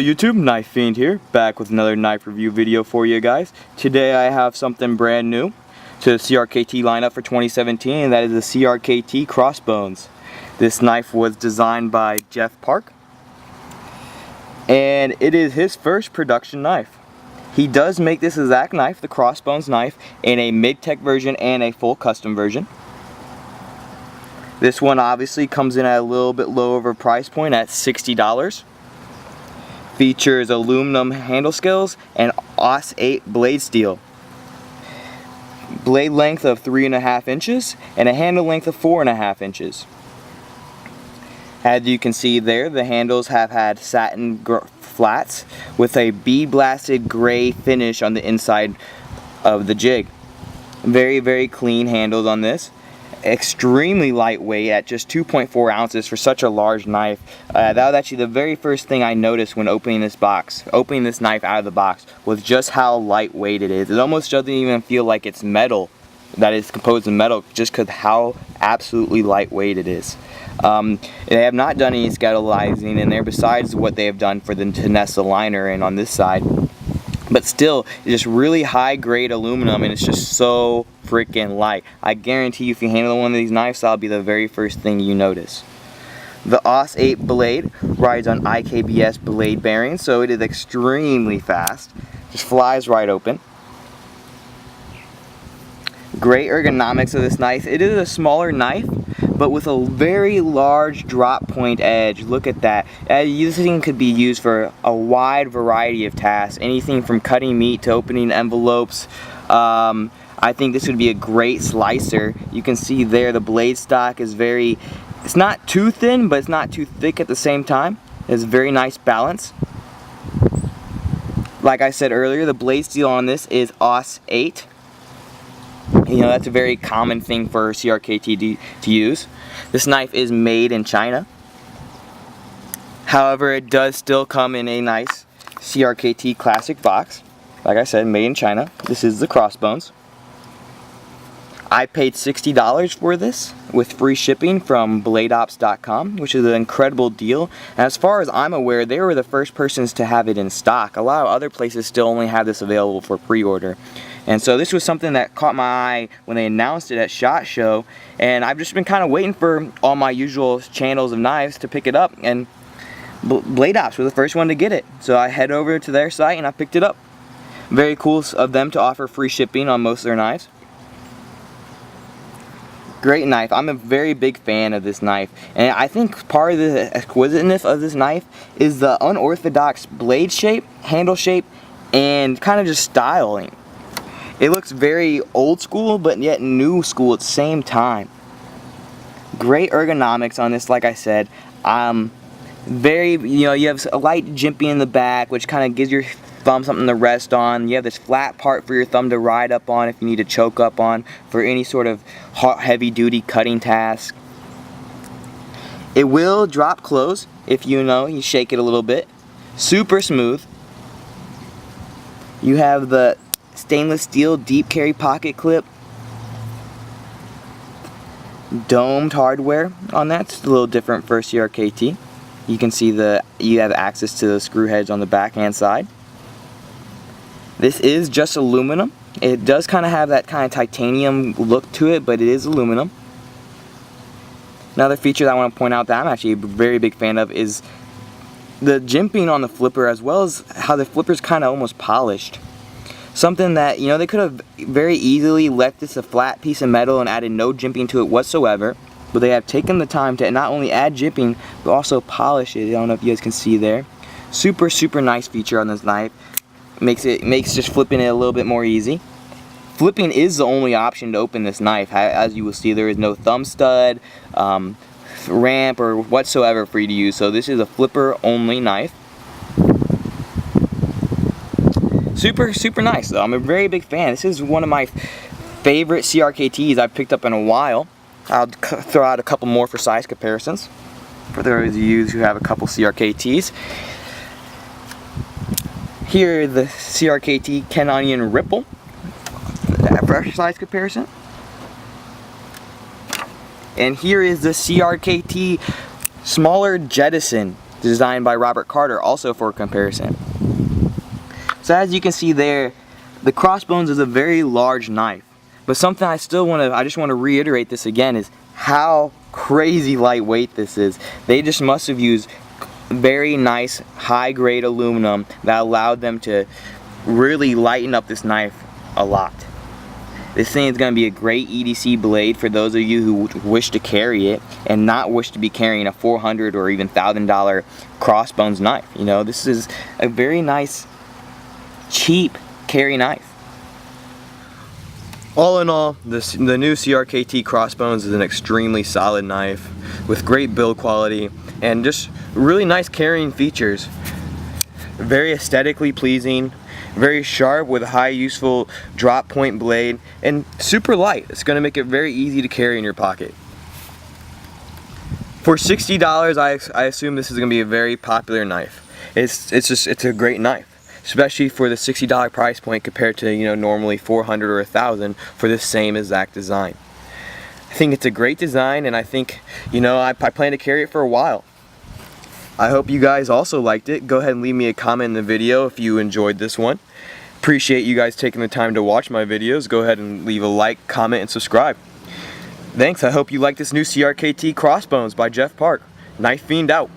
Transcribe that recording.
Hello YouTube, Knife Fiend here, back with another knife review video for you guys. Today I have something brand new to the CRKT lineup for 2017, and that is the CRKT Crossbones. This knife was designed by Jeff Park, and it is his first production knife. He does make this exact knife, the Crossbones knife, in a mid-tech version and a full custom version. This one obviously comes in at a little bit lower of a price point at $60. Features aluminum handle scales and AUS 8 blade steel. Blade length of 3.5 inches and a handle length of 4.5 inches. As you can see there, the handles have had satin flats with a bead blasted gray finish on the inside of the jig. Very clean handles on this. Extremely lightweight at just 2.4 ounces for such a large knife. That was actually the very first thing I noticed when opening this knife out of the box, was just how lightweight it is. It almost doesn't even feel like it's metal, that it's composed of metal, just because how absolutely lightweight it is. They have not done any skeletonizing in there besides what they have done for the Tenessa liner and on this side. But still, it's just really high grade aluminum, and it's just so freaking light. I guarantee you, if you handle one of these knives, that'll be the very first thing you notice. The AUS 8 blade rides on IKBS blade bearings, so it is extremely fast. Just flies right open. Great ergonomics of this knife. It is a smaller knife, but with a very large drop point edge. Look at that. This thing could be used for a wide variety of tasks, anything from cutting meat to opening envelopes. I think this would be a great slicer. You can see there the blade stock is it's not too thin, but it's not too thick at the same time. It's a very nice balance. Like I said earlier, the blade steel on this is AUS 8. You know, that's a very common thing for CRKT to use. This knife is made in China. However, it does still come in a nice CRKT classic box. Like I said, made in China. This is the Crossbones. I paid $60 for this with free shipping from bladeops.com, which is an incredible deal. And as far as I'm aware, they were the first persons to have it in stock. A lot of other places still only have this available for pre-order. And so this was something that caught my eye when they announced it at SHOT Show, and I've just been kind of waiting for all my usual channels of knives to pick it up, and Blade Ops was the first one to get it. So I head over to their site and I picked it up. Very cool of them to offer free shipping on most of their knives. Great knife. I'm a very big fan of this knife, and I think part of the exquisiteness of this knife is the unorthodox blade shape, handle shape, and kind of just styling. It looks very old school, but yet new school at the same time. Great ergonomics on this, like I said. You have a light jimpy in the back, which kind of gives your thumb something to rest on. You have this flat part for your thumb to ride up on if you need to choke up on for any sort of heavy duty cutting task. It will drop close if you shake it a little bit. Super smooth. You have the stainless steel deep carry pocket clip. Domed hardware on that. It's a little different for CRKT. You can see you have access to the screw heads on the back hand side. This is just aluminum. It does kind of have that kind of titanium look to it, but it is aluminum. Another feature that I want to point out that I'm actually a very big fan of is the jimping on the flipper, as well as how the flipper is kind of almost polished. Something that, they could have very easily left this a flat piece of metal and added no jimping to it whatsoever, but they have taken the time to not only add jimping, but also polish it. I don't know if you guys can see there. Super nice feature on this knife. Makes just flipping it a little bit more easy. Flipping is the only option to open this knife. As you will see, there is no thumb stud, ramp, or whatsoever for you to use. So this is a flipper only knife. Super nice though. I'm a very big fan. This is one of my favorite CRKTs I've picked up in a while. I'll throw out a couple more for size comparisons for those of you who have a couple CRKTs. Here the CRKT Ken Onion Ripple for size comparison. And here is the CRKT smaller Jettison designed by Robert Carter, also for comparison. So as you can see there, the Crossbones is a very large knife. But something I just want to reiterate this again, is how crazy lightweight this is. They just must have used very nice high grade aluminum that allowed them to really lighten up this knife a lot. This thing is going to be a great EDC blade for those of you who wish to carry it and not wish to be carrying a $400 or even $1,000 Crossbones knife. You know, this is a very nice, cheap carry knife. All in all, the new CRKT Crossbones is an extremely solid knife with great build quality and just really nice carrying features. Very aesthetically pleasing, very sharp with a high useful drop point blade, and super light. It's going to make it very easy to carry in your pocket. For $60, I assume this is going to be a very popular knife. It's a great knife, especially for the $60 price point compared to, you know, normally $400 or $1,000 for this same exact design. I think it's a great design, and I think, you know, I plan to carry it for a while. I hope you guys also liked it. Go ahead and leave me a comment in the video if you enjoyed this one. Appreciate you guys taking the time to watch my videos. Go ahead and leave a like, comment, and subscribe. Thanks. I hope you like this new CRKT Crossbones by Jeff Park. Knife Fiend out.